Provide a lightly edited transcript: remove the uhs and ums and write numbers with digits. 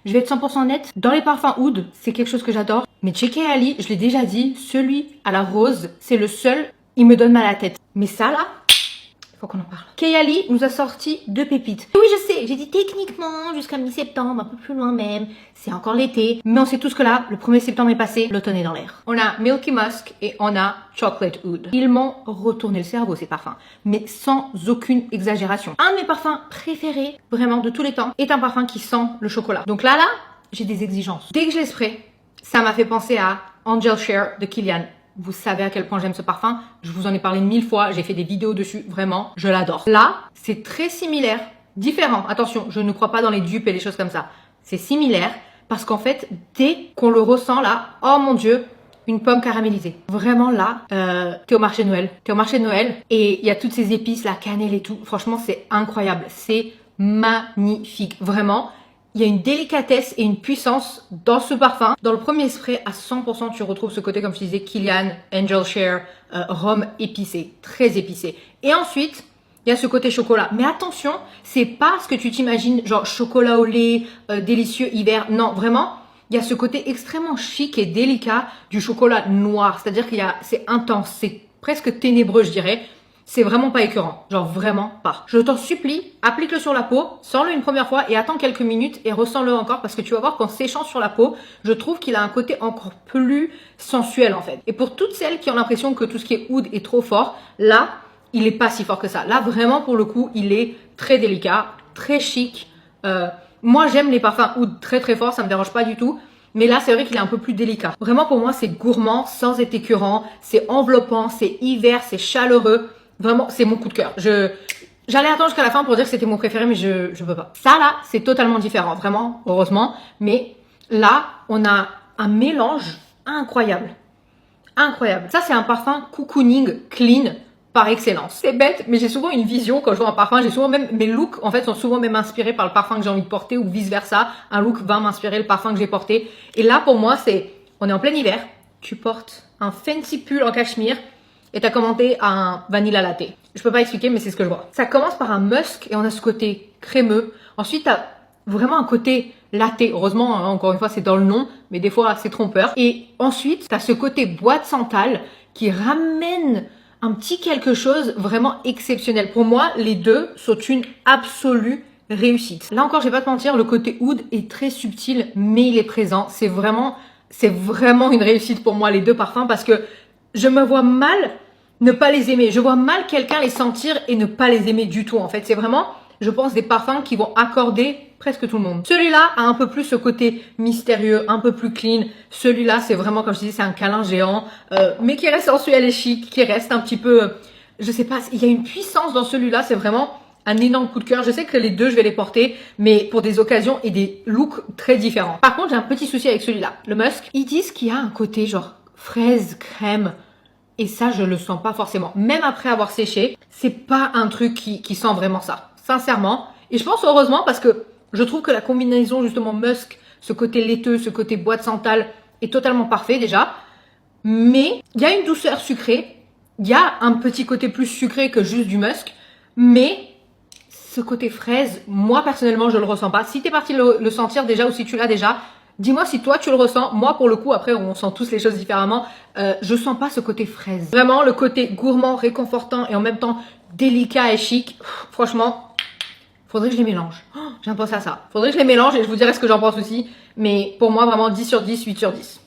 Je vais être 100% honnête, dans les parfums oud, c'est quelque chose que j'adore. Mais chez Kayali, je l'ai déjà dit, celui à la rose, c'est le seul, il me donne mal à la tête. Mais ça là, faut qu'on en parle. Kayali nous a sorti 2 pépites. Oui, je sais, j'ai dit techniquement jusqu'à mi-septembre, un peu plus loin même. C'est encore l'été. Mais on sait tous que là, le 1er septembre est passé, l'automne est dans l'air. On a Milky Musk et on a Chocolate Oud. Ils m'ont retourné le cerveau, ces parfums. Mais sans aucune exagération. Un de mes parfums préférés, vraiment de tous les temps, est un parfum qui sent le chocolat. Donc là, j'ai des exigences. Dès que je l'ai spray, ça m'a fait penser à Angel Share de Kilian. Vous savez à quel point j'aime ce parfum. Je vous en ai parlé 1000 fois. J'ai fait des vidéos dessus. Vraiment, je l'adore. Là, c'est très similaire. Différent. Attention, je ne crois pas dans les dupes et les choses comme ça. C'est similaire parce qu'en fait, dès qu'on le ressent là, oh mon Dieu, une pomme caramélisée. Vraiment là, t'es au marché de Noël. T'es au marché de Noël et il y a toutes ces épices, la cannelle et tout. Franchement, c'est incroyable. C'est magnifique. Vraiment. Il y a une délicatesse et une puissance dans ce parfum. Dans le premier spray, à 100%, tu retrouves ce côté, comme je disais, Kilian, Angel Share, rhum épicé, très épicé. Et ensuite, il y a ce côté chocolat. Mais attention, c'est pas ce que tu t'imagines, genre chocolat au lait, délicieux hiver. Non, vraiment, il y a ce côté extrêmement chic et délicat du chocolat noir. C'est-à-dire c'est intense, c'est presque ténébreux, je dirais. C'est vraiment pas écœurant, genre vraiment pas. Je t'en supplie, applique-le sur la peau, sens-le une première fois et attends quelques minutes et ressens-le encore parce que tu vas voir qu'en séchant sur la peau, je trouve qu'il a un côté encore plus sensuel en fait. Et pour toutes celles qui ont l'impression que tout ce qui est oud est trop fort, là, il est pas si fort que ça. Là, vraiment pour le coup, il est très délicat, très chic. Moi, j'aime les parfums oud très très forts, ça me dérange pas du tout. Mais là, c'est vrai qu'il est un peu plus délicat. Vraiment, pour moi, c'est gourmand, sans être écœurant, c'est enveloppant, c'est hiver, c'est chaleureux. Vraiment, c'est mon coup de cœur. J'allais attendre jusqu'à la fin pour dire que c'était mon préféré, mais je peux pas. Ça, là, c'est totalement différent. Vraiment, heureusement. Mais là, on a un mélange incroyable. Incroyable. Ça, c'est un parfum cocooning clean par excellence. C'est bête, mais j'ai souvent une vision quand je vois un parfum. J'ai souvent même, mes looks, en fait, sont souvent même inspirés par le parfum que j'ai envie de porter ou vice versa. Un look va m'inspirer le parfum que j'ai porté. Et là, pour moi, on est en plein hiver. Tu portes un fancy pull en cachemire. Et t'as commandé un vanilla latte. Je peux pas expliquer, mais c'est ce que je vois. Ça commence par un musk et on a ce côté crémeux. Ensuite, t'as vraiment un côté latte. Heureusement, hein, encore une fois, c'est dans le nom, mais des fois, c'est trompeur. Et ensuite, t'as ce côté bois de santal qui ramène un petit quelque chose vraiment exceptionnel. Pour moi, les deux sont une absolue réussite. Là encore, je vais pas te mentir, le côté oud est très subtil, mais il est présent. C'est vraiment une réussite pour moi, les deux parfums, parce que je me vois mal ne pas les aimer. Je vois mal quelqu'un les sentir et ne pas les aimer du tout. En fait, c'est vraiment, je pense, des parfums qui vont accorder presque tout le monde. Celui-là a un peu plus ce côté mystérieux, un peu plus clean. Celui-là, c'est vraiment, comme je disais, c'est un câlin géant, mais qui reste sensuel et chic, qui reste un petit peu, je sais pas, il y a une puissance dans celui-là. C'est vraiment un énorme coup de cœur. Je sais que les deux, je vais les porter, mais pour des occasions et des looks très différents. Par contre, j'ai un petit souci avec celui-là. Le musk, ils disent qu'il y a un côté genre fraise, crème, et ça, je le sens pas forcément. Même après avoir séché, c'est pas un truc qui sent vraiment ça, sincèrement. Et je pense heureusement parce que je trouve que la combinaison justement musk, ce côté laiteux, ce côté bois de santal est totalement parfait déjà. Mais il y a une douceur sucrée, il y a un petit côté plus sucré que juste du musk, mais ce côté fraise, moi personnellement, je le ressens pas. Si t'es parti le sentir déjà ou si tu l'as déjà, dis-moi si toi tu le ressens. Moi pour le coup, après on sent tous les choses différemment, je sens pas ce côté fraise. Vraiment le côté gourmand, réconfortant et en même temps délicat et chic. Franchement, faudrait que je les mélange. Oh, j'ai pensé à ça. Faudrait que je les mélange et je vous dirai ce que j'en pense aussi. Mais pour moi vraiment 10 sur 10, 8 sur 10.